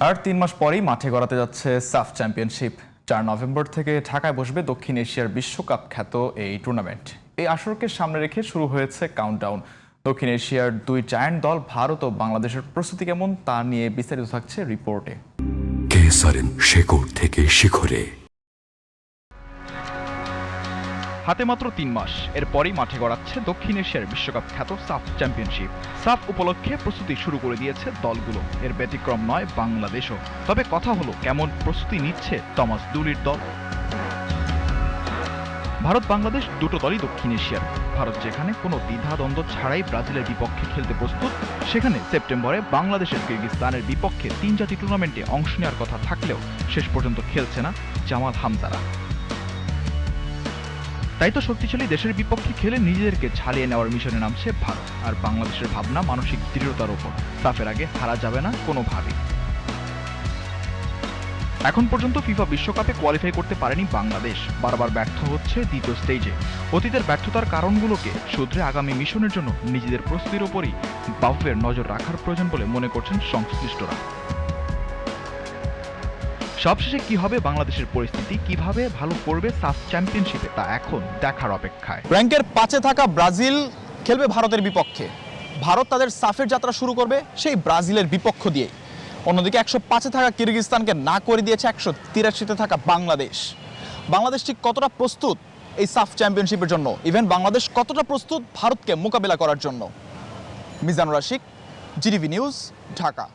আর ৩ মাস পরেই মাঠে গড়াতে যাচ্ছে সাফ চ্যাম্পিয়নশিপ। ৪ নভেম্বর থেকে ঢাকায় বসবে দক্ষিণ এশিয়ার বিশ্বকাপ খ্যাত এই টুর্নামেন্ট। এই আসরকে সামনে রেখে শুরু হয়েছে কাউন্টডাউন। দক্ষিণ এশিয়ার দুই জায়ান্ট দল ভারত ও বাংলাদেশের প্রস্তুতি কেমন তা নিয়ে বিস্তারিত থাকছে রিপোর্টে। কেসারেন শেকড় থেকে শিখরে। হাতে মাত্র ৩ মাস, এরপরই মাঠে গড়াচ্ছে দক্ষিণ এশিয়ার বিশ্বকাপ খ্যাত সাফ চ্যাম্পিয়নশিপ। সাফ উপলক্ষে প্রস্তুতি শুরু করে দিয়েছে দলগুলো, এর ব্যতিক্রম নয় বাংলাদেশও। তবে কথা হলো, কেমন প্রস্তুতি নিচ্ছে টমাস দুলির দল? ভারত বাংলাদেশ দুটো দলই দক্ষিণ এশিয়ার। ভারত যেখানে কোনো দ্বিধাদ্বন্দ্ব ছাড়াই ব্রাজিলের বিপক্ষে খেলতে প্রস্তুত, সেখানে সেপ্টেম্বরে বাংলাদেশের কিরগিজস্তানের বিপক্ষে ৩ জাতি টুর্নামেন্টে অংশ নেওয়ার কথা থাকলেও শেষ পর্যন্ত খেলছে না জামাল হামজারা। তাই তো শক্তিশালী দেশের বিপক্ষে খেলে নিজেদেরকে ছাড়িয়ে নেওয়ার মিশনে নামছে ভারত। আর বাংলাদেশের ভাবনা মানসিক দৃঢ়তার উপর। সাফের আগে হারা যাবে না কোনোভাবেই। এখন পর্যন্ত ফিফা বিশ্বকাপে কোয়ালিফাই করতে পারেনি বাংলাদেশ, বারবার ব্যর্থ হচ্ছে দ্বিতীয় স্টেজে। অতীতের ব্যর্থতার কারণগুলোকে শুধরে আগামী মিশনের জন্য নিজেদের প্রস্তুতির উপরই বাফুফের নজর রাখার প্রয়োজন বলে মনে করছেন সংশ্লিষ্টরা। সবশেষে কি হবে বাংলাদেশের পরিস্থিতি, কিভাবে ভালো করবে সাফ চ্যাম্পিয়নশিপে, তা এখন দেখার অপেক্ষায়। র্যাঙ্কের 5-এ থাকা ব্রাজিল খেলবে ভারতের বিপক্ষে। ভারত তাদের সাফের যাত্রা শুরু করবে সেই ব্রাজিলের বিপক্ষ দিয়ে। অন্যদিকে 105-এ থাকা কিরগিজস্তানকে না করে দিয়েছে 183-তে থাকা বাংলাদেশ। বাংলাদেশ ঠিক কতটা প্রস্তুত এই সাফ চ্যাম্পিয়নশিপের জন্য, ইভেন বাংলাদেশ কতটা প্রস্তুত ভারতকে মোকাবেলা করার জন্য? Mizanur Ashik, GTV news, Dhaka.